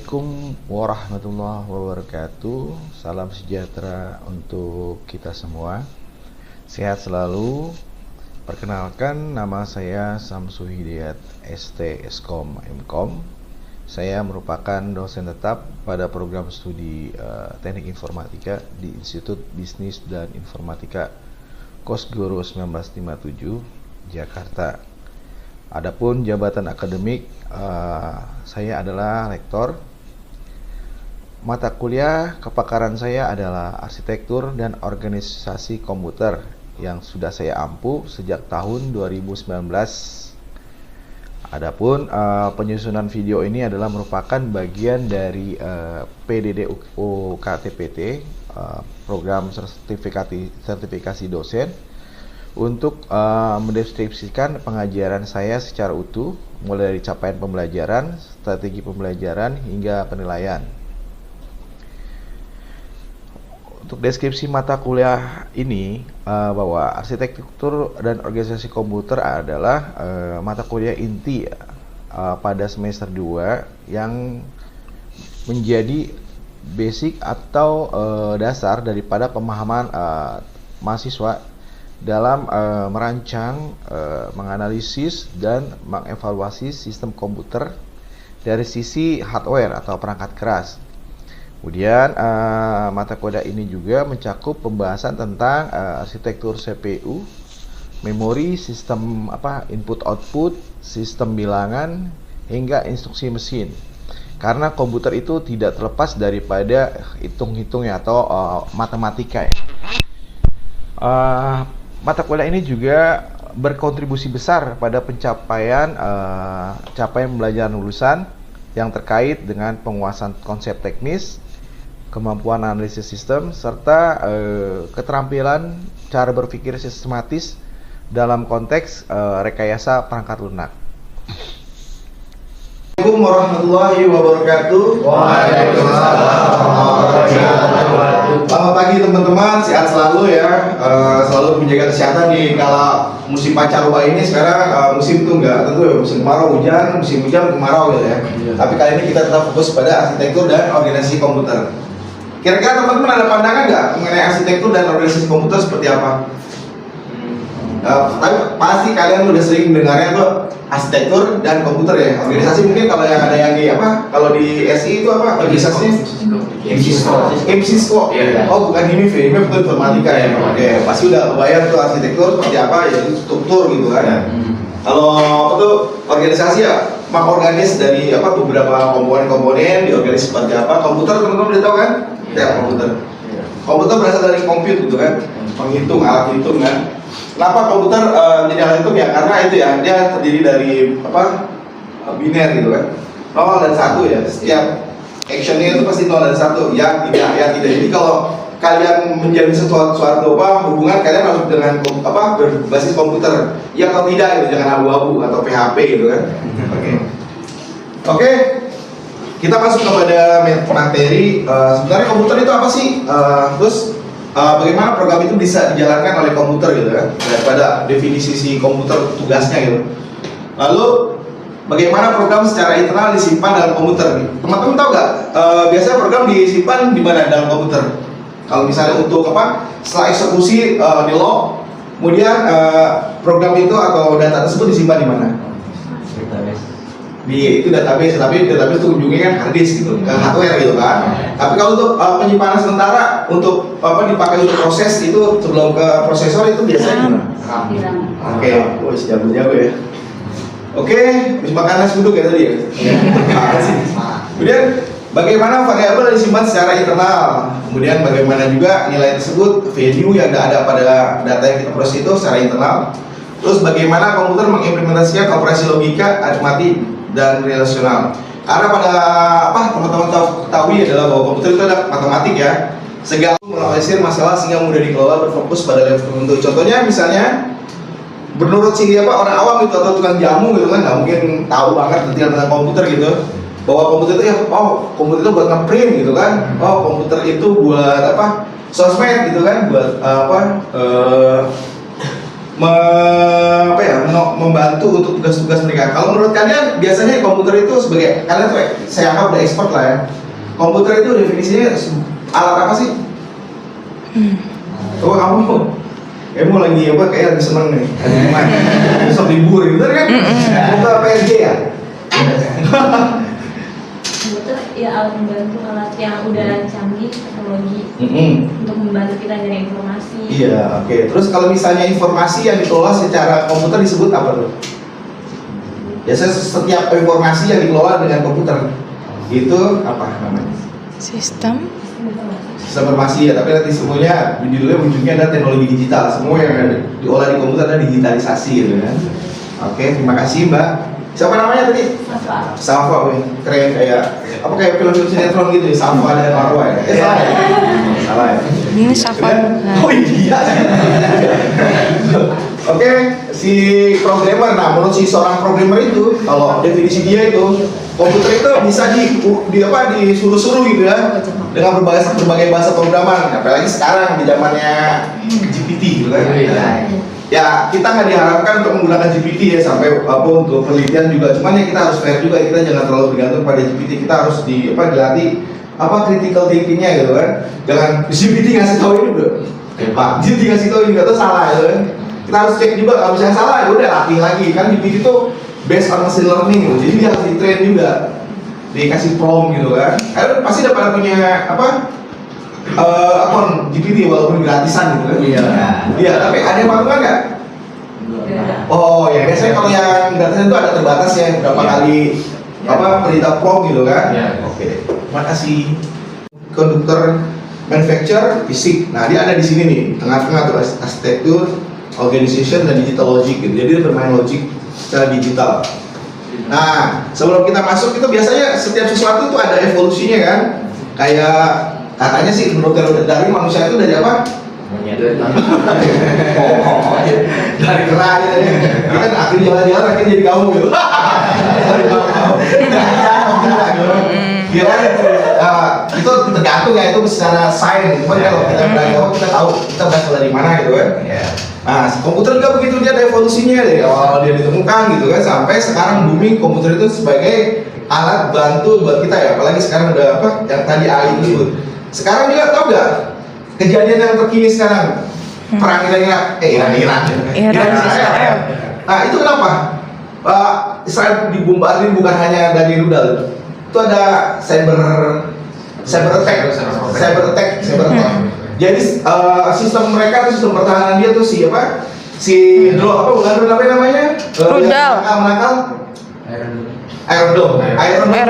Assalamualaikum warahmatullahi wabarakatuh. Salam sejahtera untuk kita semua. Sehat selalu. Perkenalkan, nama saya Samsu Hidayat ST Eskom MKom. Saya merupakan dosen tetap pada program studi Teknik Informatika di Institut Bisnis dan Informatika Kosgoro 1957 Jakarta. Adapun jabatan akademik, saya adalah rektor. Mata kuliah kepakaran saya adalah arsitektur dan organisasi komputer yang sudah saya ampu sejak tahun 2019. Adapun penyusunan video ini adalah merupakan bagian dari PDD UKTPT, program sertifikasi dosen, untuk mendeskripsikan pengajaran saya secara utuh, mulai dari capaian pembelajaran, strategi pembelajaran, hingga penilaian. Untuk deskripsi mata kuliah ini, bahwa arsitektur dan organisasi komputer adalah mata kuliah inti pada semester 2 yang menjadi basic atau dasar daripada pemahaman mahasiswa dalam merancang, menganalisis, dan mengevaluasi sistem komputer dari sisi hardware atau perangkat keras. Kemudian mata kuliah ini juga mencakup pembahasan tentang arsitektur CPU, memori, sistem input-output, sistem bilangan, hingga instruksi mesin. Karena komputer itu tidak terlepas daripada hitung-hitungnya atau matematika. Mata kuliah ini juga berkontribusi besar pada pencapaian capaian pembelajaran lulusan yang terkait dengan penguasaan konsep teknis, kemampuan analisis sistem, serta keterampilan cara berpikir sistematis dalam konteks rekayasa perangkat lunak. Assalamualaikum warahmatullahi wabarakatuh. Waalaikumsalam warahmatullahi wabarakatuh. Selamat pagi teman-teman, sehat selalu ya. Selalu menjaga kesehatan di kala musim pancaroba ini. Sekarang musim itu enggak tentu ya, musim kemarau hujan, musim hujan kemarau gitu ya. Tapi kali ini kita tetap fokus pada arsitektur dan organisasi komputer. Kira-kira teman-teman ada pandangan nggak mengenai arsitektur dan organisasi komputer seperti apa? Tapi pasti kalian udah sering mendengarnya tuh arsitektur dan komputer ya. Organisasi mungkin kalau yang ada yang di kalau di SI itu organisasinya MSISCO. Oh, bukan HIMIF ya, HIMIF itu informatika ya. Oke, pasti udah kebayang tuh arsitektur seperti apa, yaitu struktur gitu kan. Kalau organisasi ya mengorganis dari beberapa komponen-komponen, diorganisasi seperti apa. Komputer teman-teman udah tahu kan? Ya, komputer. Komputer berasal dari compute gitu kan, menghitung, alat hitung kan. Kenapa komputer jadi alat hitung ya? Karena itu ya, dia terdiri dari biner gitu kan, 0 dan 1 ya. Setiap actionnya itu pasti 0 dan 1, ya tidak, ya tidak. Jadi kalau kalian menjalin suatu hubungan, kalian harus dengan berbasis komputer. Ya kalau tidak, gitu, jangan abu-abu atau PHP gitu kan. Oke. Kita masuk kepada materi. Sebenarnya komputer itu apa sih? Terus bagaimana program itu bisa dijalankan oleh komputer gitu kan? Daripada definisi si komputer tugasnya gitu. Lalu bagaimana program secara internal disimpan dalam komputer? Teman-teman tahu nggak? Biasanya program disimpan di mana dalam komputer? Kalau misalnya untuk setelah eksekusi di log, kemudian program itu atau data tersebut disimpan di mana? Di itu database, tapi database itu ujungnya kan hard disk gitu, ke hardware gitu kan. Tapi kalau untuk penyimpanan sementara untuk dipakai untuk proses itu sebelum ke prosesor itu biasanya gimana? Oke, jago ya. Oke, bisa makan nasi uduk ya tadi ya. Kemudian bagaimana variabel disimpan secara internal, kemudian bagaimana juga nilai tersebut, value yang ada pada data yang kita proses itu secara internal. Terus bagaimana komputer mengimplementasikan operasi logika, aritmatik, dan relasional. Karena pada teman-teman ketahui adalah bahwa komputer itu adalah matematik ya. Segala menganalisis masalah sehingga mudah dikelola, berfokus pada level tertentu. Contohnya misalnya menurut orang awam gitu atau tukang jamu gitu kan nggak mungkin tahu banget detail tentang komputer gitu. Bahwa komputer itu komputer itu buat ngeprint gitu kan. Komputer itu buat sosmed gitu kan, buat membantu untuk tugas-tugas mereka. Kalau menurut kalian biasanya komputer itu sebagai kalian tuh saya anggap udah expert lah ya. Komputer itu definisinya alat apa sih? Oh kamu lagi apa kayak lagi seneng nih, besok libur gitu kan? Komputer PSJ ya? Komputer ya alat membantu, alat yang udah canggih teknologi untuk membantu kita nyari informasi. Iya, oke. Terus kalau misalnya informasi yang dikelola secara komputer disebut apa tuh? Biasanya setiap informasi yang dikelola dengan komputer itu apa namanya? Sistem Informasi ya, tapi nanti semuanya judulnya ujungnya ada teknologi digital. Semua yang ada diolah di komputer ada digitalisasi gitu kan. Oke, terima kasih Mbak. Siapa namanya tadi? Safa, wih. Keren kayak apa kayak film-film sinetron gitu ya, Safa dan Marwa ya. Salah ya? Salah ya? ini Safa. Oh iya. Oke, si programmer. Nah, menurut si seorang programmer itu, kalau definisi dia itu komputer itu bisa disuruh-suruh gitu ya dengan berbagai bahasa pemrograman. Apalagi sekarang di zamannya GPT gitu kan. Ya kita nggak diharapkan untuk menggunakan GPT ya sampai untuk penelitian juga. Cuman ya kita harus fair juga, kita jangan terlalu bergantung pada GPT. Kita harus dilatih critical thinkingnya gitu kan. Jangan GPT ngasih tahu ini udah Pak, GPT ngasih tahu ini nggak tahu salah gitu kan. Kita harus cek juga, kalau misalnya salah ya udah latih lagi kan. GPT itu based on machine learning gitu. Jadi dia harus di train juga, dikasih prompt gitu kan. Kalian pasti udah pada punya akun GPT walaupun gratisan gitu kan. Iya, tapi ada yang patungan nggak? Oh ya, biasanya kalau yang gratisan itu ada terbatas ya, berapa kali perintah prompt gitu kan. Oke, terima kasih. Konduktor manufacture fisik. Nah, dia ada di sini nih, tengah-tengah tuh arsitektur, organization dan digital logic gitu. Jadi dia bermain logik secara digital. Nah, sebelum kita masuk itu biasanya setiap sesuatu itu ada evolusinya kan. Kayak katanya sih menurut dari manusia itu dari apa? Dari kera aja deh. Kita kan akhirnya jalan-jalan akhirnya jadi kamu gitu. Itu tergantung ya, itu secara sains. Cuman kalau kita beragama kita tahu kita berasal dari mana gitu kan. Nah, komputer juga begitu, dia ada evolusinya dari awal dia ditemukan gitu kan sampai sekarang booming komputer itu sebagai alat bantu buat kita ya. Apalagi sekarang udah yang tadi AI itu. Sekarang juga tahu nggak kejadian yang terkini sekarang perang Iran Israel. Nah itu kenapa Israel dibombardir bukan hanya dari rudal, itu ada cyber attack. Jadi sistem mereka, sistem pertahanan dia tuh bukan namanya Rudal. menangkal Iron Dome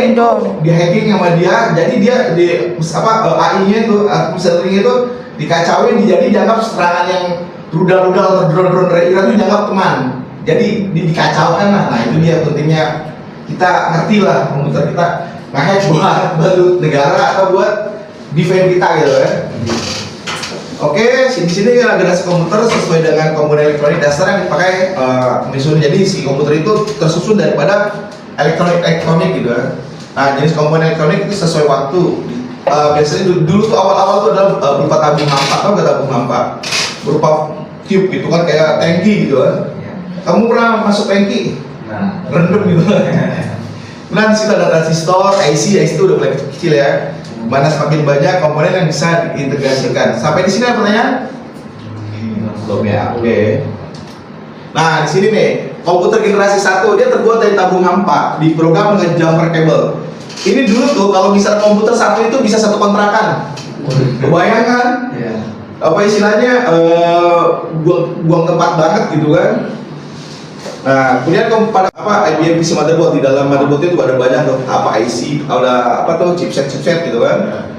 itu di hacking sama dia, jadi dia AI-nya itu mesin itu dikacauin, jadi dianggap serangan yang rudal-rudal atau drone dari Iran itu dianggap teman, jadi dikacaukan lah. Nah itu dia pentingnya kita ngerti lah komputer kita nge-hack buat bantu negara atau buat defend kita gitu kan. Oke, di sini generasi komputer sesuai dengan komponen elektronik dasar yang dipakai jadi si komputer itu tersusun daripada elektronik gitu kan. Nah, jenis komponen elektronik itu sesuai waktu. Biasanya dulu tuh awal-awal tuh adalah berupa tabung hampa, atau nggak tabung hampa? Berupa tube gitu kan, kayak tangki gitu kan. Kamu pernah masuk tangki? Rendem gitu. Nah, di situ ada transistor, IC itu udah mulai kecil ya. Mana semakin banyak komponen yang bisa diintegrasikan. Sampai di sini ada pertanyaan? Belum ya. Oke. Nah, di sini nih, komputer generasi 1 dia terbuat dari tabung hampa, diprogram dengan jumper cable. Ini dulu tuh kalau misalnya komputer satu itu bisa satu kontrakan. Bayangkan? Apa istilahnya? Buang tempat banget gitu kan. Nah, kemudian pada IBM PC motherboard, di dalam motherboard itu ada banyak tuh IC, ada chipset gitu kan.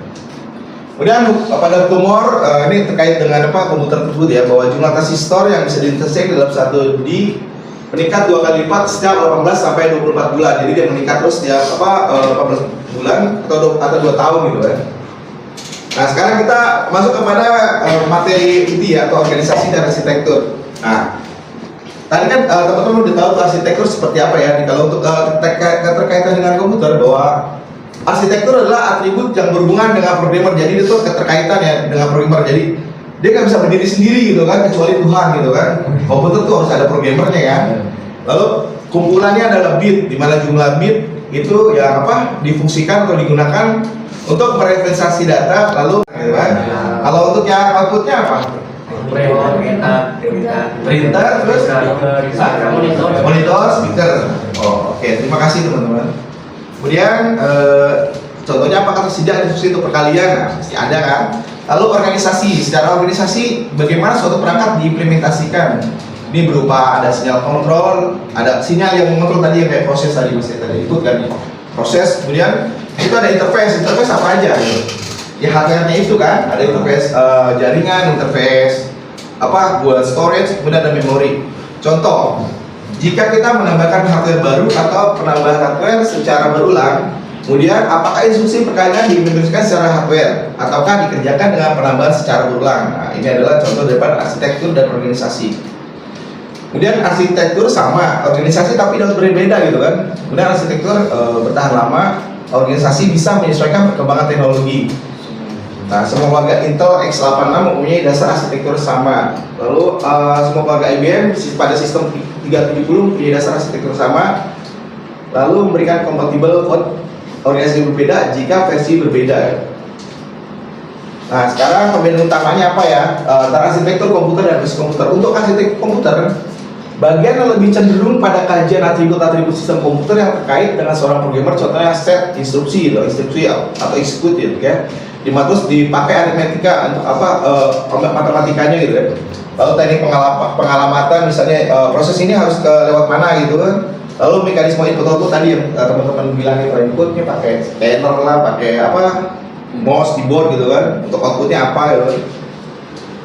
Kemudian pada tumor ini terkait dengan komputer tersebut ya, bahwa jumlah transistor yang bisa diintersect dalam satu D meningkat 2 kali lipat setiap 18 sampai 24 bulan. Jadi dia meningkat terus setiap 18 bulan atau 2 tahun gitu kan. Nah, sekarang kita masuk kepada materi inti ya, atau organisasi dan arsitektur. Nah, tadi kan teman-teman udah tahu arsitektur seperti apa ya. Kalau untuk keterkaitan dengan komputer, bahwa arsitektur adalah atribut yang berhubungan dengan programmer. Jadi itu keterkaitan ya dengan programmer. Jadi dia nggak bisa berdiri sendiri gitu kan, kecuali Tuhan gitu kan. Komputer tuh harus ada programmernya kan. Lalu kumpulannya adalah bit, di mana jumlah bit itu yang difungsikan atau digunakan untuk merepresentasi data, lalu gitu kan. Kalau untuk yang outputnya apa? Printer, terus monitor, speaker. Oke, terima kasih teman-teman. Kemudian contohnya apakah tersedia instruksi untuk perkalian? Nah, pasti ada kan. Lalu organisasi, secara organisasi bagaimana suatu perangkat diimplementasikan? Ini berupa ada sinyal kontrol, ada sinyal yang mengontrol tadi yang kayak proses tadi Mas tadi ikut kan proses, kemudian itu ada interface apa aja gitu. Ya hardware-nya itu kan, ada interface jaringan, interface buat storage, kemudian ada memori. Contoh, jika kita menambahkan hardware baru atau penambahan hardware secara berulang, kemudian apakah instruksi perkalian diimplementasikan secara hardware ataukah dikerjakan dengan penambahan secara berulang? Nah, ini adalah contoh daripada arsitektur dan organisasi. Kemudian arsitektur sama, organisasi tapi harus berbeda gitu kan. Kemudian arsitektur bertahan lama, organisasi bisa menyesuaikan perkembangan teknologi. Nah, semua keluarga Intel x86 mempunyai dasar arsitektur sama. Lalu semua keluarga IBM pada sistem 370 mempunyai dasar arsitektur sama. Lalu memberikan kompatibel code organisasi berbeda jika versi berbeda. Nah, sekarang perbedaan utamanya apa ya? Antara arsitektur komputer dan basic komputer. Untuk arsitektur komputer, bagian yang lebih cenderung pada kajian atribut-atribut sistem komputer yang terkait dengan seorang programmer, contohnya set instruksi gitu, instruksi atau execute gitu ya. Terus dipakai aritmetika untuk matematikanya gitu ya. Lalu teknik pengalamatan misalnya proses ini harus lewat mana gitu kan. Lalu mekanisme input-output tadi yang teman-teman bilang itu inputnya pakai scanner lah, pakai mouse di board gitu kan, untuk outputnya apa gitu.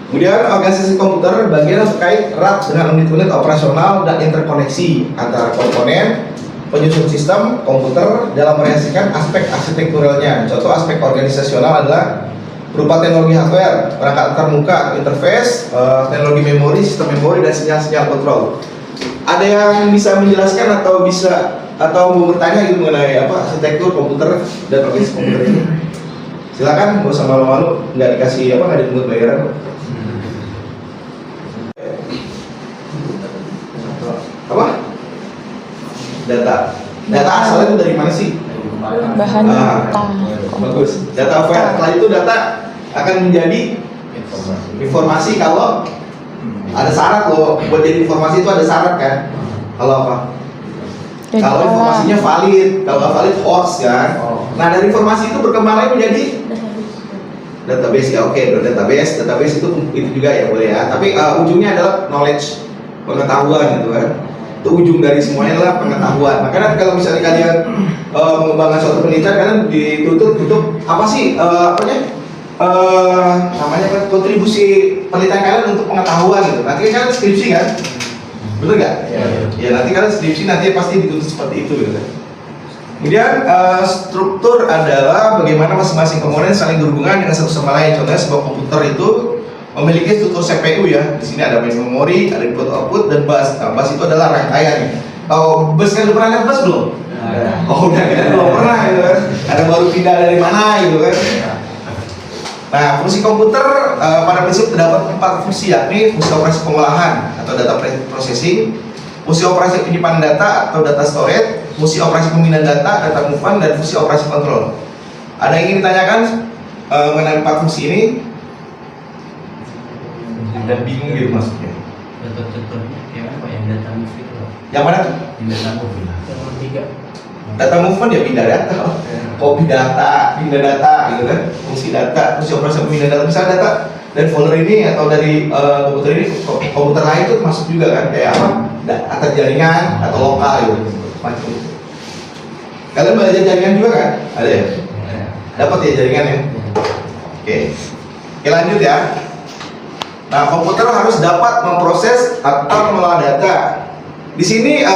Kemudian organisasi komputer bagian yang terkait erat dengan unit-unit operasional dan interkoneksi antara komponen penyusun sistem komputer dalam merealisasikan aspek arsitekturalnya. Contoh aspek organisasional adalah berupa teknologi hardware, perangkat antarmuka, interface, teknologi memori, sistem memori, dan sinyal-sinyal kontrol. Ada yang bisa menjelaskan atau mau bertanya gitu mengenai arsitektur komputer dan organisasi komputer ini? Silakan, nggak usah malu-malu, nggak dikasih nggak dipungut bayaran. Data asalnya itu dari mana sih? Bahan data. Bagus. Data file. Setelah itu data akan menjadi informasi kalau ada syarat loh. Buat jadi informasi itu ada syarat kan? Kalau apa? Kalau informasinya valid, kalau nggak valid hoax kan? Nah, dari informasi itu berkembang lagi menjadi database ya. Oke, database itu juga ya boleh ya. Tapi ujungnya adalah knowledge, pengetahuan gitu kan. Itu ujung dari semuanya adalah pengetahuan. Makanya kalau misalnya kalian mengembangkan suatu penelitian, kalian dituntut untuk apa sih namanya kontribusi penelitian kalian untuk pengetahuan gitu. Nanti kalian skripsi kan, betul nggak? Ya nanti kalian skripsi nanti pasti dituntut seperti itu gitu kan. Kemudian struktur adalah bagaimana masing-masing komponen saling berhubungan dengan satu sama lain. Contohnya sebuah komputer itu memiliki struktur CPU ya. Di sini ada main memori, ada input output dan bus. Nah, bus itu adalah rangkaian. Bus kan udah pernah lihat bus belum? Oh udah kan belum pernah gitu kan. Ada baru pindah dari mana gitu kan. Nah, fungsi komputer pada prinsip terdapat 4 fungsi, yakni fungsi operasi pengolahan atau data processing, fungsi operasi penyimpanan data atau data storage, fungsi operasi pemindahan data, data movement, dan fungsi operasi kontrol. Ada yang ingin ditanyakan mengenai 4 fungsi ini? Dan bingung gitu maksudnya. Yang mana tuh? Data movement ya pindah data, copy data, pindah data gitu kan, fungsi data, fungsi operasi pemindahan data, misalnya data dari folder ini atau dari komputer ini komputer lain itu masuk juga kan, kayak data jaringan atau lokal gitu macam. Kalian belajar jaringan juga kan? Ada ya? Dapat ya jaringan ya? Oke, lanjut ya. Nah, komputer harus dapat memproses atau mengolah data. Di sini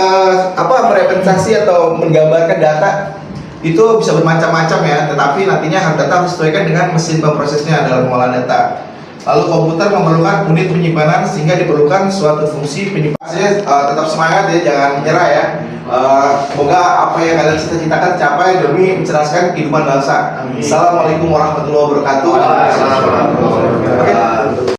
merepresentasi atau menggambarkan data itu bisa bermacam-macam ya, tetapi nantinya data harus disesuaikan dengan mesin pemprosesnya dalam mengolah data. Lalu komputer memerlukan unit penyimpanan sehingga diperlukan suatu fungsi penyimpanan. Tetap semangat ya, jangan menyerah ya. Semoga apa yang kalian cita-citakan tercapai demi mencerdaskan kehidupan bangsa. Assalamualaikum warahmatullahi wabarakatuh.